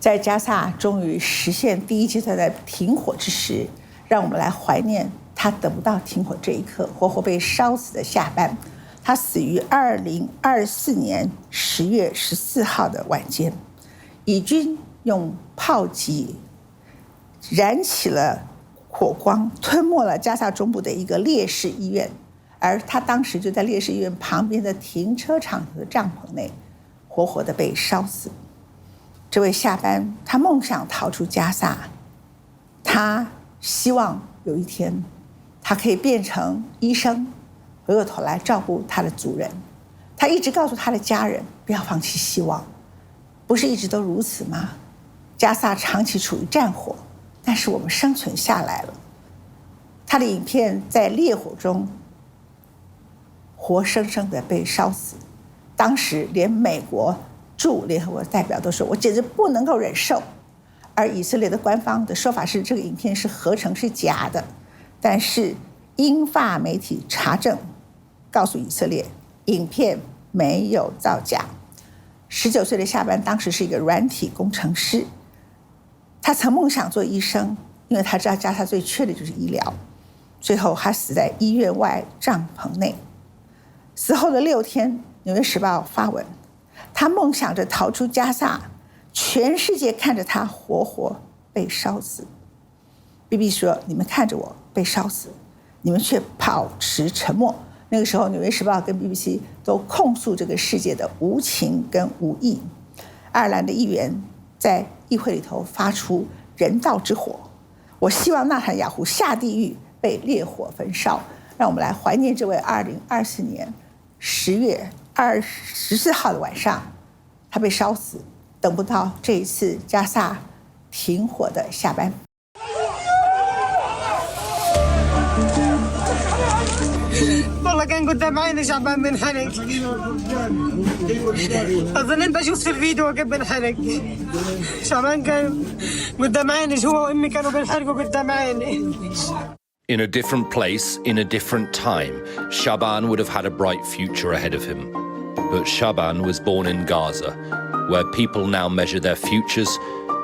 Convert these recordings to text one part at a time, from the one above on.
在加萨终于实现第一阶段的停火之时，让我们来怀念他等不到停火这一刻，活活被烧死的夏班。他死于2024年10月14号的晚间，以军用炮击燃起了火光，吞没了加萨中部的一个烈士医院，而他当时就在烈士医院旁边的停车场的帐篷内，活活的被烧死。这位夏班，他梦想逃出加萨，他希望有一天他可以变成医生，回过头来照顾他的族人。他一直告诉他的家人不要放弃希望，不是一直都如此吗？加萨长期处于战火，但是我们生存下来了。他的影片在烈火中活生生的被烧死，当时连美国驻联合国代表都说我简直不能够忍受，而以色列的官方的说法是这个影片是合成是假的，但是英法媒体查证告诉以色列影片没有造假。19岁的夏班当时是一个软体工程师，他曾梦想做医生，因为他知道加萨最缺的就是医疗。最后他死在医院外帐篷内。死后的6天，《纽约时报》发文，他梦想着逃出加萨，全世界看着他活活被烧死。BB 说：“你们看着我被烧死，你们却保持沉默。”那个时候，《纽约时报》跟 BBC 都控诉这个世界的无情跟无义。爱尔兰的议员在议会里头发出人道之火，我希望纳坦雅胡下地狱，被烈火焚烧。让我们来怀念这位2024年10月14号的晚上，他被烧死，等不到这一次加萨停火的下班。والله كان قدام عيني شعبان بنحرق اظن بشوف في الفيديو كيف بنحرق شعبان كان قدام عيني هو وامي كانوا بنحرقوا قدام عيني. In a different place, in a different time, Shaban would have had a bright future ahead of him. But Shaban was born in Gaza, where people now measure their futures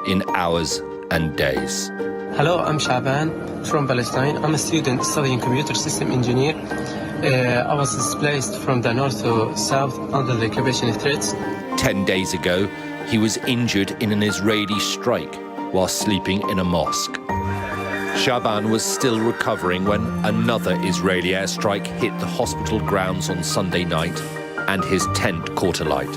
in hours and days. Hello, I'm Shaban from Palestine. I'm a student studying computer system engineer. I was displaced from the north to south under the occupation threats. 10 days ago, he was injured in an Israeli strike while sleeping in a mosque. Shaban was still recovering when another Israeli airstrike hit the hospital grounds on Sunday night and his tent caught alight.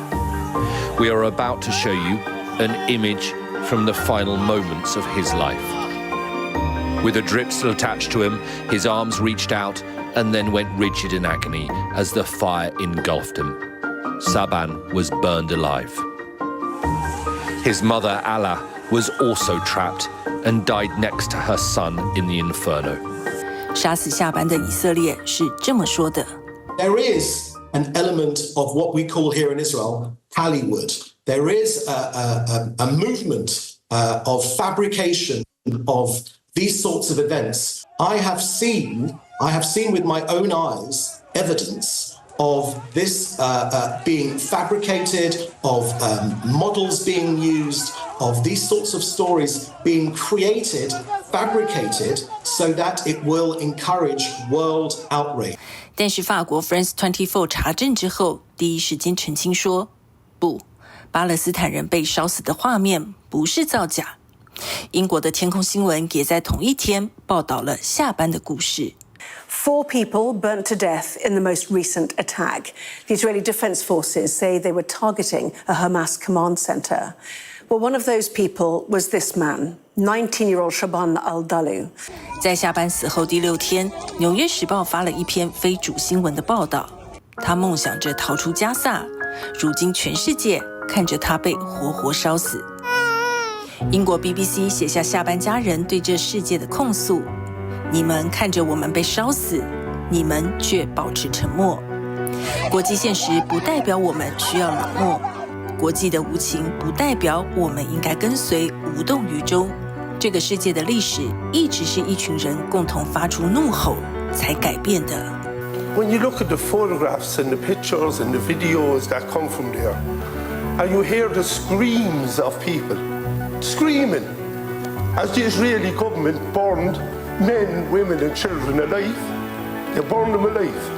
We are about to show you an image from the final moments of his life. With a drip still attached to him, his arms reached out and then went rigid in agony as the fire engulfed him. Shaban was burned alive. His mother, Allah, was also trapped and died next to her son in the inferno. 杀死夏班的以色列是这么说的 There is an element of what we call here in Israel Hollywood. There is a movement of fabrication of these sorts of events. I have seen with my own eyes evidence of this being fabricated, of models being used, of these sorts of stories being created, fabricated, so that it will encourage world outrage. 但是法国 France 24查证之后，第一时间澄清说，不，巴勒斯坦人被烧死的画面不是造假。英国的天空新闻也在同一天报道了夏班的故事。4 people burnt to death in the most recent attack. The Israeli Defense Forces say they were targeting a Hamas command center. Well, one of those people was this man, 19-year-old Shaban al-Dalu. 在夏班死后第6天，《纽约时报》发了一篇非主新闻的报道。他梦想着逃出加萨，如今全世界看着他被活活烧死。英国 BBC 写下夏班家人对这世界的控诉：你们看着我们被烧死，你们却保持沉默。国际现实不代表我们需要冷漠，国际的无情不代表我们应该跟随无动于衷。这个世界的历史一直是一群人共同发出怒吼才改变的。When you look at the photographs and the pictures and the videos that come from there, and you hear the screams of people, screaming as the Israeli government burned men, women and children alive. They burned them alive.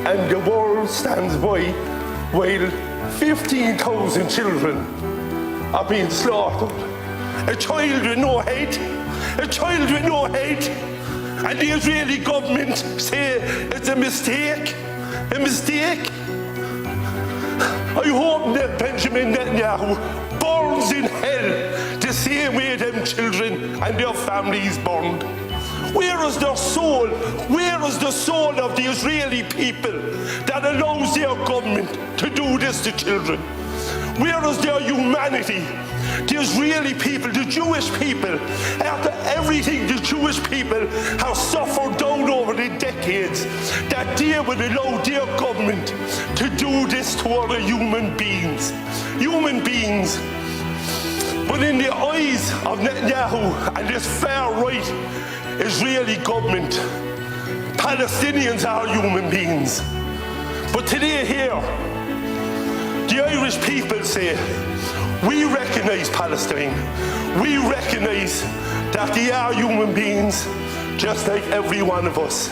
And the world stands by while 15,000 children are being slaughtered. A child with no head, a child with no head. And the Israeli government say it's a mistake, a mistake. I hope that Benjamin Netanyahu burns in hell the same way them children and their families burned. Where is their soul? Where is the soul of the Israeli people that allows their government to do this to children? Where is their humanity? The Israeli people, the Jewish people, after everything the Jewish people have suffered down over the decades, that they would allow their government to do this to other human beings. Human beings. But in the eyes of Netanyahu and this far-right Israeli government, Palestinians are human beings. But today here, the Irish people say, we recognize Palestine. We recognize that they are human beings just like every one of us.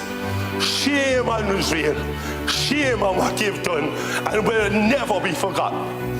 Shame on Israel. Shame on what they've done, and will never be forgotten.